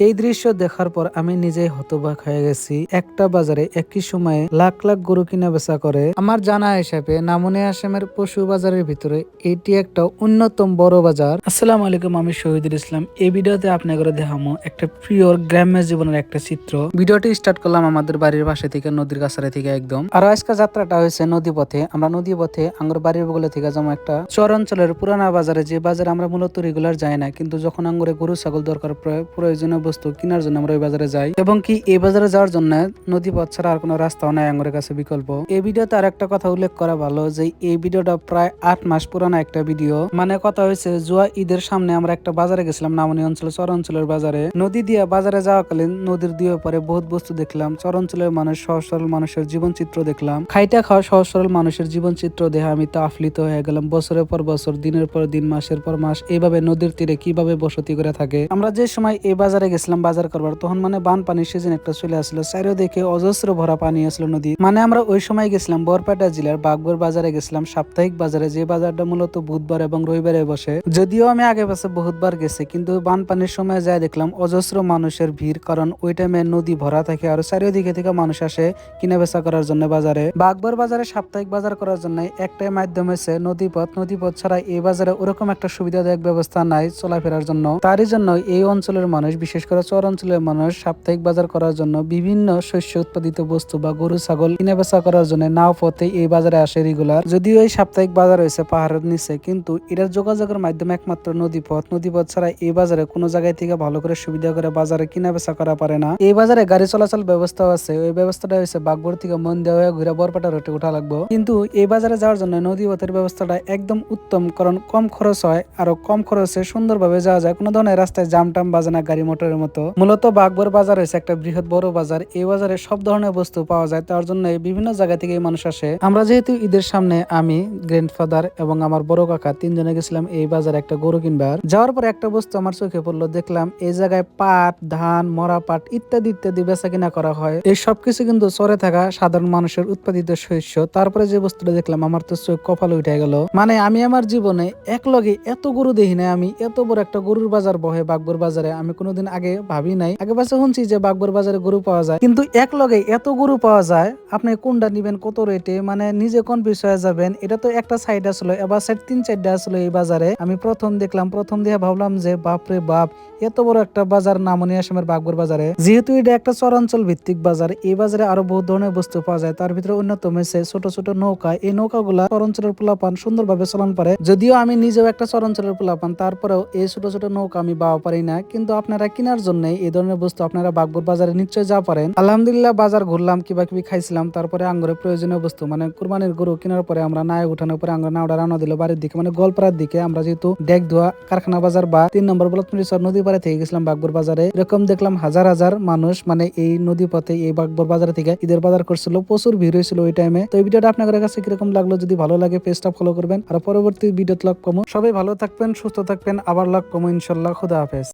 এই দৃশ্য দেখার পর আমি নিজেই হতবাক হয়ে গেছি। একটা বাজারে একই সময়ে লাখ লাখ গরু কিনা বেচা করে। আমার জানা হিসাবে নামুনে আসামের পশু বাজারের ভিতরে এটি একটা অন্যতম বড় বাজার। আসসালামু আলাইকুম, আমি শহীদুল ইসলাম। এই ভিডিওতে আপনাকে দেখাবো একটা প্রিয় গ্রাম্য জীবনের একটা চিত্র। ভিডিওটি স্টার্ট করলাম আমাদের বাড়ির পাশে থেকে, নদীর কাছারে থেকে একদম। আর আজকে যাত্রাটা হয়েছে নদী পথে। আমরা নদী পথে আঙ্গুর বাড়ির বগলে থেকে যেমন একটা চর অঞ্চলের পুরানা বাজারে, যে বাজারে আমরা মূলত রেগুলার যাই না, কিন্তু যখন আঙ্গুরে গরু ছাগল দরকার প্রয়োজনীয় বস্তু কেনার জন্য আমরা ওই বাজারে যাই। এবং কি এই বাজারে যাওয়ার জন্য নদী পথ ছাড়া আর কোনো রাস্তাও নাই আঙ্গুরের কাছে বিকল্প। এই ভিডিওতে আর একটা কথা উল্লেখ করা ভালো, যে এই ভিডিওটা প্রায় 8 মাস পুরানা একটা ভিডিও। মানে কথা হয়েছে, জুয়া ঈদের সামনে আমরা একটা বাজারে গেছিলাম, নামনি অঞ্চল চর অঞ্চলের বাজারে। নদী দিয়ে বাজারে যাওয়াকালীন নদীর দুই পরে বহুত বস্তু দেখলাম। চর অঞ্চলের মানুষ, সহজ সরল মানুষের জীবন চিত্র দেখলাম। খাইটা খাওয়া সহজ সরল মানুষের জীবন চিত্র দেখে আমি তো আফলিত হয়ে গেলাম। বছরের পর বছর, দিনের পর দিন, মাসের পর মাস এইভাবে নদীর তীরে কিভাবে বসতি করে থাকে। আমরা যে সময় এই বাজারে গেছিলাম বাজার করবার, তখন মানে বানপানির সিজন একটা চলে আসলো। চারিদিকে অজস্র ভরা পানি আসলো নদী। মানে আমরা ওই সময় গেছিলাম বরপেটা জেলার বাগবর বাজারে গেছিলাম, সাপ্তাহিক বাজারে, যে বাজারটা মূলত বুধবার এবং রবিবারে বসে। যদিও আমি আগে পাশে বহুতবার গেছি, কিন্তু বানপানির সময় যাই দেখলাম অজস্র মানুষের ভিড়, কারণ ওই টাইমে নদী ভরা থাকে আর চারিদিকে থেকে মানুষ আসে কিনা বেচা করার জন্য বাজারে। বাগবর বাজারে সাপ্তাহিক বাজার করার জন্য একটাই মাধ্যম হচ্ছে নদীপথ। নদীপথ ছাড়া এই বাজারে ওরকম একটা সুবিধাদায়ক ব্যবস্থা নাই চলাফেরার জন্য। তারই জন্য এই অঞ্চলের মানুষ, বিশেষ করে চর অঞ্চলের মানুষ, সাপ্তাহিক বাজার করার জন্য বিভিন্ন শস্য উৎপাদিত বস্তু বা গরু ছাগল কিনে বেচা করার জন্য নাও পথে এই বাজারে আসে রেগুলার। যদিও এই সাপ্তাহিক বাজার হয়েছে পাহাড়ের নিচে, কিন্তু এটার যোগাযোগের মাধ্যমে একমাত্র নদীপথ। নদীপথ ছাড়া এই বাজারে কোনো জায়গায় থেকে ভালো করে সুবিধা করে বাজারে কিনা বেচা করা পারে না। এই বাজারে গাড়ি চলাচল ব্যবস্থাও আছে। ওই ব্যবস্থাটা হয়েছে বাগবর থেকে মন দেওয়া হয়ে ঘুরে বরপেটা রোডে উঠা লাগবে। কিন্তু এই বাজারে যাওয়ার জন্য নদীপথের ব্যবস্থাটা একদম উত্তম, কারণ কম খরচ হয়, আরো কম খরচে সুন্দরভাবে যাওয়া যায়। কোনো ধরনের রাস্তায় জাম টাম বাজে না গাড়ি মোটরের মতো। মূলত বাগবর বাজার হয়েছে একটা বৃহৎ বড় বাজার। এই বাজারে সব ধরনের বস্তু পাওয়া যায়, তার জন্য বিভিন্ন জায়গা থেকে মানুষ আসে। আমরা যেহেতু ঈদের সামনে আমি, গ্র্যান্ডফাদার এবং আমার বড় কাকা তিনজনে গেছিলাম এই বাজারে একটা গরু কিনবার। যাওয়ার পর একটা বস্তু আমার চোখে পড়লো। দেখলাম এই জায়গায় পাট, ধান, মরা পাট ইত্যাদি ইত্যাদি বেচা কিনা করা হয়। এই সবকিছু কিন্তু চরে থাকা সাধারণ মানুষের উৎপাদিত শস্য। তারপরে যে বস্তুটা দেখলাম, আমার তো চোখ কপালে উঠে গেল। মানে আমি আমার জীবনে এক লগে এত গরু দেখি না। আমি এত বড় একটা গরুর বাজার বহে বাগবর বাজারে আমি কোনোদিন আগে ভাবি নাই। আগে পাশে শুনছি যে বাগবর বাজারে গরু পাওয়া যায়, কিন্তু এক লগে এত গরু পাওয়া যায়। আপনি কোনটা নিবেন, কত রেটে, মানে নিজে কনফিউজ হয়ে যাবেন। এটা তো একটা সাইড আসলো, এবার সাইড 3-4টা আসলো এই বাজারে। আমি প্রথম দেখলাম, প্রথম দিয়ে ভাবলাম যে বাপরে বাপ, এত বড় একটা বাজার নামনি আসামের বাগবর বাজারে। যেহেতু এটা একটা চরাঞ্চল ভিত্তিক বাজার, এই বাজারে আরো বহু ধরনের বস্তু পাওয়া যায়। তার ভিতরে অন্যতম হচ্ছে ছোট ছোট নৌকা। এই নৌকাগুলা চরাঞ্চলের পোলাপান সুন্দরভাবে চালান পারে। যদিও আমি নিজেও একটা চরাঞ্চলের পোলাপান, তারপরেও এই ছোট ছোট নৌকা আমি বাওয়া পারি না। কিন্তু আপনারা কেনার জন্য এই ধরনের বস্তু আপনারা বাগবর বাজারে নিশ্চয় যা পারেন। আলহামদুলিল্লাহ বাজার ঘুরলাম, কিবা কিবি খাইছিলাম। তারপরে আঙ্গুরে প্রয়োজনীয় বস্তু, মানে কুরবানির গরু কেনার পরে আমরা নায়ক উঠানোর পরে আমরা নাওটা রানা দিল বাড়ির দিকে, মানে গোলপাড়ার দিকে। আমরা যেহেতু ডেক ধোয়া কারখানা বাজার বা 3 নম্বর বলতমিরিচর নদী পাড়ে থেকে গেছিলাম বাগবর বাজারে। এরকম দেখলাম হাজার হাজার মানুষ, মানে এই নদী পথে এই বাগবর বাজার থেকে ঈদের বাজার করছিল। প্রচুর ভিড় হয়েছিল ওই টাইমে। তো এই ভিডিওটা আপনাদের কাছে কিরকম লাগলো, যদি ভালো লাগে পেজটা ফলো করবেন। আর পরবর্তী ভিডিওতে লাগ পাবো। সবাই ভালো থাকবেন, সুস্থ থাকবেন, আবার লাগ পাবো ইনশাল্লাহ। খুদা হাফেজ।